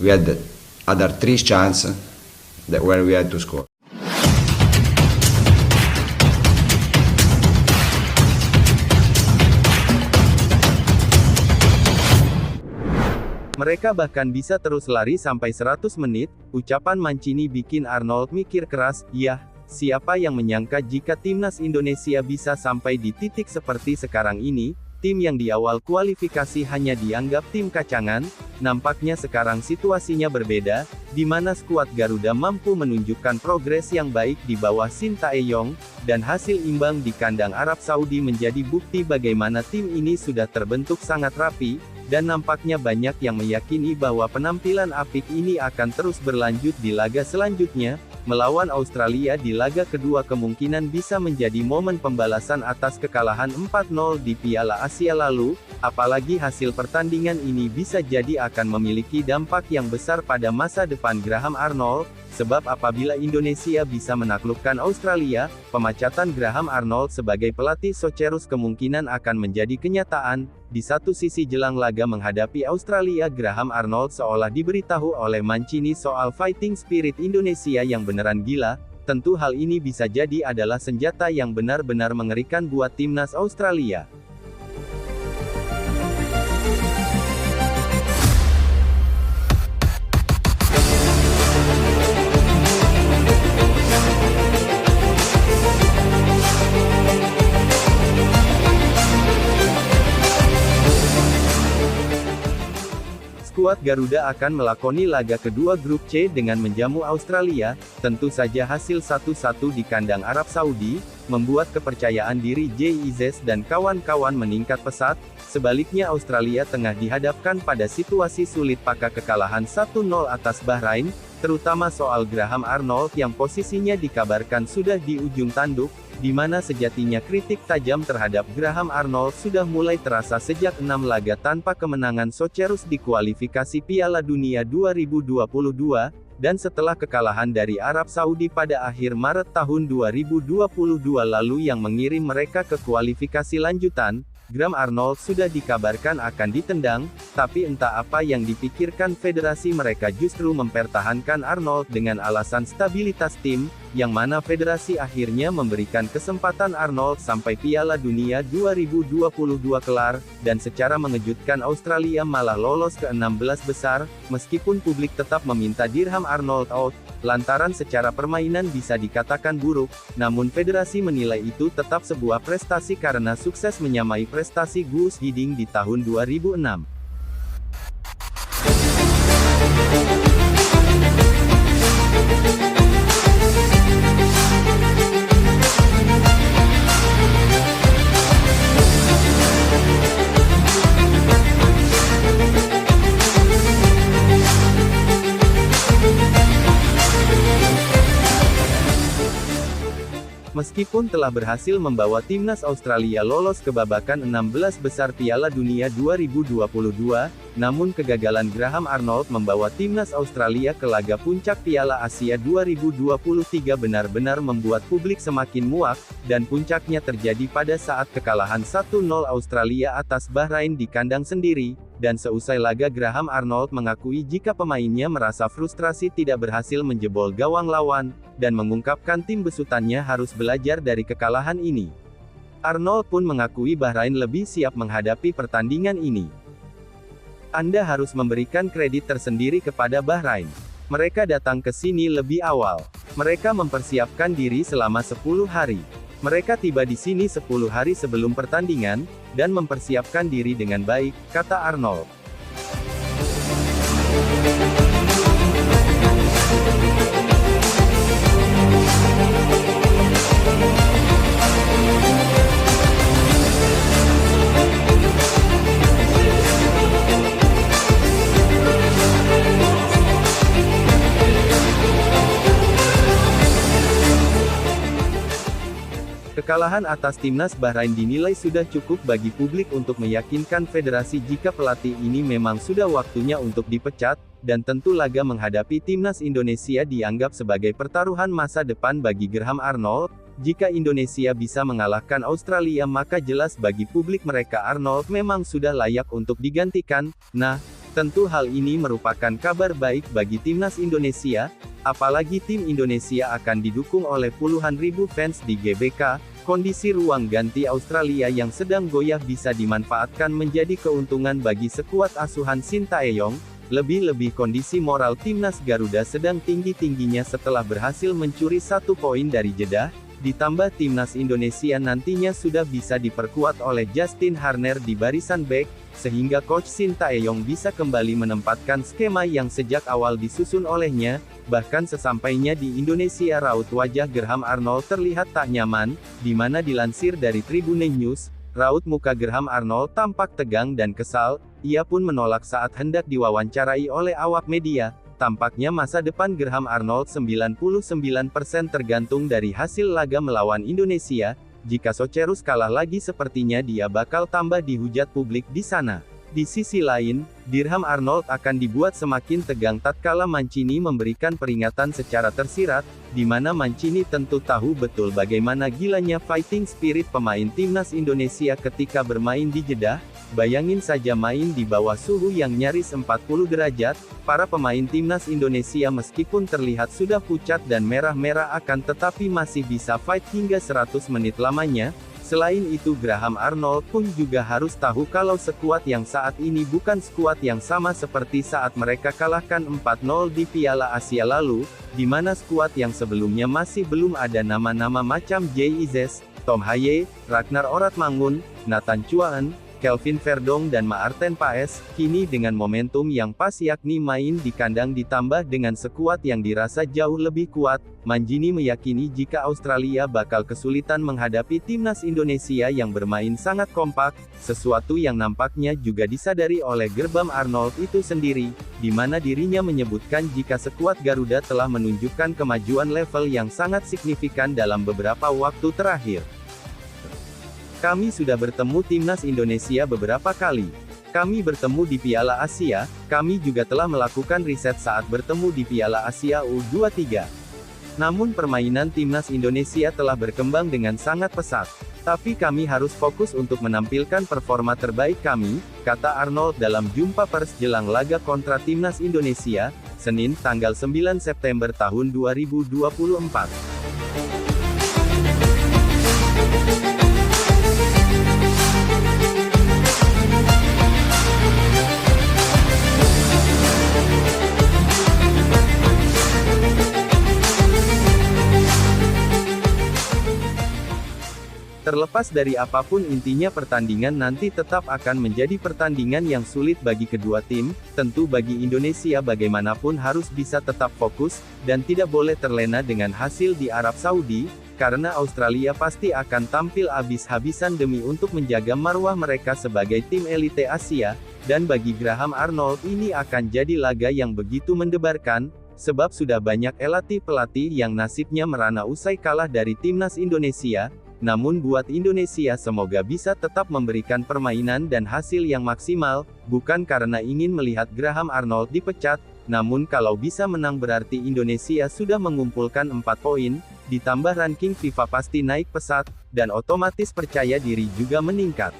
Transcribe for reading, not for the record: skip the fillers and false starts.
we had the other three chances that where we had to score. Mereka bahkan bisa terus lari sampai 100 menit, ucapan Mancini bikin Arnold mikir keras, yah, siapa yang menyangka jika timnas Indonesia bisa sampai di titik seperti sekarang ini, tim yang di awal kualifikasi hanya dianggap tim kacangan, nampaknya sekarang situasinya berbeda, di mana skuad Garuda mampu menunjukkan progres yang baik di bawah Sintayong, dan hasil imbang di kandang Arab Saudi menjadi bukti bagaimana tim ini sudah terbentuk sangat rapi, dan nampaknya banyak yang meyakini bahwa penampilan apik ini akan terus berlanjut di laga selanjutnya, melawan Australia di laga kedua kemungkinan bisa menjadi momen pembalasan atas kekalahan 4-0 di Piala Asia lalu, apalagi hasil pertandingan ini bisa jadi akan memiliki dampak yang besar pada masa depan Graham Arnold, sebab apabila Indonesia bisa menaklukkan Australia, pemecatan Graham Arnold sebagai pelatih Socceroos kemungkinan akan menjadi kenyataan. Di satu sisi jelang laga menghadapi Australia, Graham Arnold seolah diberitahu oleh Mancini soal fighting spirit Indonesia yang beneran gila. Tentu hal ini bisa jadi adalah senjata yang benar-benar mengerikan buat timnas Australia. Skuad Garuda akan melakoni laga kedua grup C dengan menjamu Australia, tentu saja hasil 1-1 di kandang Arab Saudi, membuat kepercayaan diri JIZ dan kawan-kawan meningkat pesat, sebaliknya Australia tengah dihadapkan pada situasi sulit pasca kekalahan 1-0 atas Bahrain, terutama soal Graham Arnold yang posisinya dikabarkan sudah di ujung tanduk, di mana sejatinya kritik tajam terhadap Graham Arnold sudah mulai terasa sejak 6 laga tanpa kemenangan Socceroos di kualifikasi Piala Dunia 2022, dan setelah kekalahan dari Arab Saudi pada akhir Maret tahun 2022 lalu yang mengirim mereka ke kualifikasi lanjutan, Graham Arnold sudah dikabarkan akan ditendang, tapi entah apa yang dipikirkan federasi, mereka justru mempertahankan Arnold dengan alasan stabilitas tim, yang mana federasi akhirnya memberikan kesempatan Arnold sampai Piala Dunia 2022 kelar, dan secara mengejutkan Australia malah lolos ke 16 besar, meskipun publik tetap meminta Graham Arnold out, lantaran secara permainan bisa dikatakan buruk, namun federasi menilai itu tetap sebuah prestasi karena sukses menyamai prestasi Guus Hiddink di tahun 2006. Meskipun telah berhasil membawa timnas Australia lolos ke babakan 16 besar Piala Dunia 2022, namun kegagalan Graham Arnold membawa timnas Australia ke laga puncak Piala Asia 2023 benar-benar membuat publik semakin muak, dan puncaknya terjadi pada saat kekalahan 1-0 Australia atas Bahrain di kandang sendiri, dan seusai laga Graham Arnold mengakui jika pemainnya merasa frustrasi tidak berhasil menjebol gawang lawan, dan mengungkapkan tim besutannya harus belajar dari kekalahan ini. Arnold pun mengakui Bahrain lebih siap menghadapi pertandingan ini. Anda harus memberikan kredit tersendiri kepada Bahrain. Mereka datang ke sini lebih awal. Mereka mempersiapkan diri selama 10 hari. Mereka tiba di sini 10 hari sebelum pertandingan, dan mempersiapkan diri dengan baik, kata Arnold. Kekalahan atas timnas Bahrain dinilai sudah cukup bagi publik untuk meyakinkan federasi jika pelatih ini memang sudah waktunya untuk dipecat, dan tentu laga menghadapi timnas Indonesia dianggap sebagai pertaruhan masa depan bagi Graham Arnold. Jika Indonesia bisa mengalahkan Australia maka jelas bagi publik mereka Arnold memang sudah layak untuk digantikan. Nah, Tentu hal ini merupakan kabar baik bagi timnas Indonesia, apalagi tim Indonesia akan didukung oleh puluhan ribu fans di GBK. Kondisi ruang ganti Australia yang sedang goyah bisa dimanfaatkan menjadi keuntungan bagi skuad asuhan Sintayong. Lebih-lebih kondisi moral timnas Garuda sedang tinggi-tingginya setelah berhasil mencuri 1 poin dari Jeddah. Ditambah timnas Indonesia nantinya sudah bisa diperkuat oleh Justin Harner di barisan bek, sehingga coach Sintayong bisa kembali menempatkan skema yang sejak awal disusun olehnya. Bahkan sesampainya di Indonesia raut wajah Graham Arnold terlihat tak nyaman, di mana dilansir dari Tribune News, raut muka Graham Arnold tampak tegang dan kesal. Ia pun menolak saat hendak diwawancarai oleh awak media. Tampaknya masa depan Graham Arnold 99% tergantung dari hasil laga melawan Indonesia. Jika Socerus kalah lagi sepertinya dia bakal tambah dihujat publik di sana. Di sisi lain, Graham Arnold akan dibuat semakin tegang tatkala Mancini memberikan peringatan secara tersirat, di mana Mancini tentu tahu betul bagaimana gilanya fighting spirit pemain timnas Indonesia ketika bermain di Jeddah. Bayangin saja main di bawah suhu yang nyaris 40 derajat, para pemain timnas Indonesia meskipun terlihat sudah pucat dan merah-merah akan tetapi masih bisa fight hingga 100 menit lamanya. Selain itu Graham Arnold pun juga harus tahu kalau skuad yang saat ini bukan skuad yang sama seperti saat mereka kalahkan 4-0 di Piala Asia lalu, di mana skuad yang sebelumnya masih belum ada nama-nama macam J.I.Z, Tom Haye, Ragnar Oratmangun, Nathan Chuan, Kelvin Verdong dan Maarten Paes. Kini dengan momentum yang pas yakni main di kandang ditambah dengan skuad yang dirasa jauh lebih kuat, Mancini meyakini jika Australia bakal kesulitan menghadapi timnas Indonesia yang bermain sangat kompak, sesuatu yang nampaknya juga disadari oleh Graham Arnold itu sendiri, di mana dirinya menyebutkan jika skuad Garuda telah menunjukkan kemajuan level yang sangat signifikan dalam beberapa waktu terakhir. Kami sudah bertemu timnas Indonesia beberapa kali. Kami bertemu di Piala Asia, kami juga telah melakukan riset saat bertemu di Piala Asia U23. Namun permainan timnas Indonesia telah berkembang dengan sangat pesat. Tapi kami harus fokus untuk menampilkan performa terbaik kami, kata Arnold dalam jumpa pers jelang laga kontra timnas Indonesia, Senin, tanggal 9 September tahun 2024. Terlepas dari apapun intinya pertandingan nanti tetap akan menjadi pertandingan yang sulit bagi kedua tim, tentu bagi Indonesia bagaimanapun harus bisa tetap fokus, dan tidak boleh terlena dengan hasil di Arab Saudi, karena Australia pasti akan tampil habis-habisan demi untuk menjaga marwah mereka sebagai tim elite Asia, dan bagi Graham Arnold ini akan jadi laga yang begitu mendebarkan, sebab sudah banyak pelatih yang nasibnya merana usai kalah dari timnas Indonesia. Namun buat Indonesia semoga bisa tetap memberikan permainan dan hasil yang maksimal, bukan karena ingin melihat Graham Arnold dipecat, namun kalau bisa menang berarti Indonesia sudah mengumpulkan 4 poin, ditambah ranking FIFA pasti naik pesat, dan otomatis percaya diri juga meningkat.